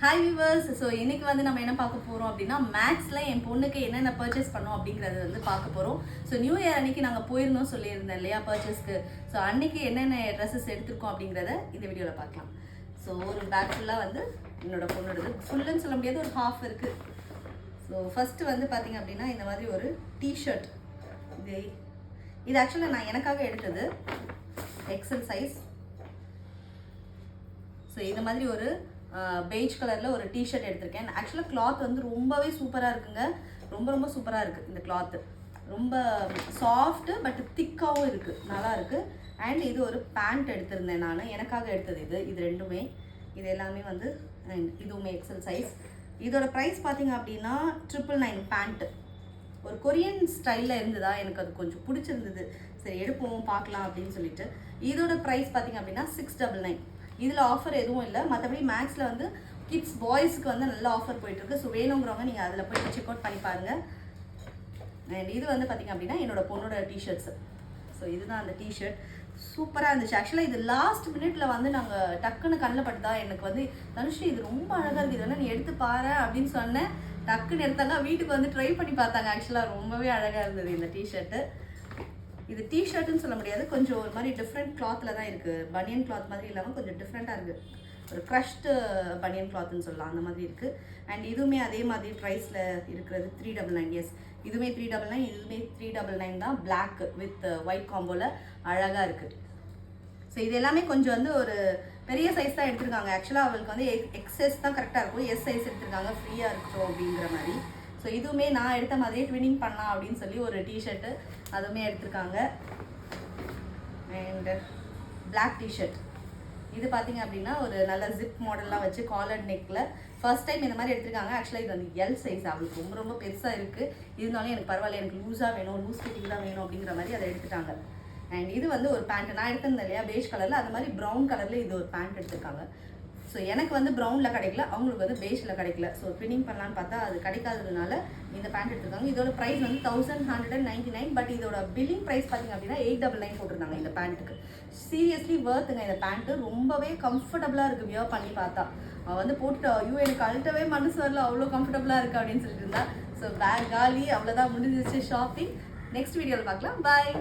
Hi viewers. So இன்னைக்கு வந்து நம்ம என்ன பார்க்க போகிறோம் அப்படின்னா மேக்ஸில் என் பொண்ணுக்கு என்னென்ன பர்ச்சேஸ் பண்ணோம் அப்படிங்கிறது வந்து பார்க்க போகிறோம். ஸோ நியூ இயர் அன்னைக்கு நாங்கள் போயிருந்தோம் சொல்லியிருந்தேன் இல்லையா பர்ச்சேஸ்க்கு. ஸோ அன்னைக்கு என்னென்ன ட்ரெஸ்ஸஸ் எடுத்திருக்கோம் அப்படிங்கிறத இந்த வீடியோவில் பார்க்கலாம். ஸோ ஒரு பேக் ஃபுல்லாக வந்து என்னோட பொண்ணோடது ஃபுல்லுன்னு சொல்ல முடியாது, ஒரு ஹாஃப் இருக்குது. ஸோ ஃபஸ்ட்டு வந்து பார்த்திங்க அப்படின்னா இந்த மாதிரி ஒரு டிஷர்ட். இது ஆக்சுவலாக நான் எனக்காக எடுத்தது, எக்ஸல் சைஸ். ஸோ இந்த மாதிரி ஒரு பெய்ஜ் கலரில் ஒரு டிஷர்ட் எடுத்திருக்கேன். ஆக்சுவலாக கிளாத் வந்து ரொம்பவே சூப்பராக இருக்குங்க. ரொம்ப சூப்பராக இருக்குது இந்த கிளாத்து. ரொம்ப சாஃப்ட்டு பட் திக்காகவும் இருக்குது, நல்லா இருக்குது. அண்ட் இது ஒரு பேண்ட் எடுத்திருந்தேன் நான், எனக்காக எடுத்தது இது ரெண்டுமே. இது எல்லாமே வந்து இதுவுமே எக்ஸல் சைஸ். இதோட ப்ரைஸ் பார்த்தீங்க அப்படின்னா 999 பேண்ட்டு. ஒரு கொரியன் ஸ்டைலில் இருந்ததா, எனக்கு அது கொஞ்சம் பிடிச்சிருந்தது. சரி எடுப்போம் பார்க்கலாம் அப்படின்னு சொல்லிட்டு. இதோட ப்ரைஸ் பார்த்தீங்க அப்படின்னா 699. இதில் ஆஃபர் எதுவும் இல்லை. மற்றபடி மேக்ஸில் வந்து கிட்ஸ் பாய்ஸுக்கு வந்து நல்ல ஆஃபர் போயிட்டுருக்கு. ஸோ வேணுங்கிறவங்க நீங்கள் அதில் போய் செக் அவுட் பண்ணி பாருங்கள். அண்ட் இது வந்து பார்த்திங்க அப்படின்னா என்னோடய பொண்ணோட டிஷர்ட்ஸு. ஸோ இதுதான் அந்த டிஷர்ட், சூப்பராக இருந்துச்சு. ஆக்சுவலாக இது லாஸ்ட் மினிட்ல வந்து நாங்கள் டக்குன்னு கண்ணில் பட்டுதா எனக்கு வந்து, தனுஷ்ரீ இது ரொம்ப அழகாக இருக்குது, இதெல்லாம் நீ எடுத்து பாரு அப்படின்னு சொன்னேன். டக்குன்னு எடுத்தாங்க, வீட்டுக்கு வந்து ட்ரை பண்ணி பார்த்தாங்க. ஆக்சுவலாக ரொம்பவே அழகாக இருந்தது இந்த டிஷர்ட்டு. இது டிஷர்ட்டுன்னு சொல்ல முடியாது, கொஞ்சம் ஒரு மாதிரி டிஃப்ரெண்ட் கிளாத்தில் தான் இருக்குது. பனியன் கிளாத் மாதிரி இல்லாமல் கொஞ்சம் டிஃப்ரெண்ட்டாக இருக்குது. ஒரு க்ரஷ்டு பனியன் கிளாத்துன்னு சொல்லலாம், அந்த மாதிரி இருக்குது. அண்ட் இதுவுமே அதே மாதிரி ப்ரைஸில் இருக்கிறது 399. எஸ், இதுவுமே 399, இதுவுமே 399 தான். பிளாக் வித் ஒயிட் காம்போவில் அழகாக இருக்குது. ஸோ இது எல்லாமே கொஞ்சம் வந்து ஒரு பெரிய சைஸ் தான் எடுத்திருக்காங்க. ஆக்சுவலாக அவளுக்கு வந்து எக்ஸஸ் தான் கரெக்டாக இருக்கும், எஸ் சைஸ் எடுத்திருக்காங்க, ஃப்ரீயாக இருக்கட்டும் அப்படிங்கிற மாதிரி. ஸோ இதுவுமே நான் எடுத்த மாதிரியே ட்வினிங் பண்ணலாம் அப்படின்னு சொல்லி ஒரு டிஷர்ட்டு அதுவுமே எடுத்திருக்காங்க. அண்ட் பிளாக் டிஷர்ட் இது பார்த்தீங்க அப்படின்னா ஒரு நல்ல ஜிப் மாடல்லாம் வச்சு காலர் நெக்கில் ஃபர்ஸ்ட் டைம் இந்த மாதிரி எடுத்திருக்காங்க. ஆக்சுவலாக இது வந்து எல் சைஸ், அவளுக்கு ரொம்ப பெருசாக இருக்குது. இருந்தாலும் எனக்கு பரவாயில்ல, எனக்கு லூஸாக வேணும், லூஸ் ஃபிட்டிங் தான் வேணும் அப்படிங்கிற மாதிரி அதை எடுத்துட்டாங்க. அண்ட் இது வந்து ஒரு பேண்ட் நான் எடுத்திருந்தேன் இல்லையா பேஜ் கலரில், அது மாதிரி ப்ரௌன் கலரில் இது ஒரு பேண்ட் எடுத்திருக்காங்க. ஸோ எனக்கு வந்து ப்ரௌனில் கிடைக்கல, அவங்களுக்கு வந்து பேஜில் கிடைக்கல. ஸோ ட்வினிங் பண்ணலான்னு பார்த்தா அது கிடைக்காததுனால இந்த பேண்ட் எடுத்துருக்காங்க. இதோட ப்ரைஸ் வந்து 1199. பட் இதோட பில்லிங் ப்ரைஸ் பார்த்திங்க அப்படின்னா 899 போட்டிருந்தாங்க இந்த பேண்ட்டுக்கு. சீரியஸ்லி வர்த்துங்க இந்த பேண்ட்டு, ரொம்பவே கம்ஃபர்டபுளாக இருக்குது. வியர் பண்ணி பார்த்தா அவள் வந்து போட்டு ஐயோ எனக்கு அழுட்டவே மனசு வரல, அவ்வளோ கம்ஃபர்டபுளாக இருக்குது அப்படின்னு சொல்லிட்டு இருந்தா. ஸோ பேக் காலி, அவ்வளோதான், முடிஞ்சிச்சு ஷாப்பிங். நெக்ஸ்ட் வீடியோவில் பார்க்கலாம். பாய்.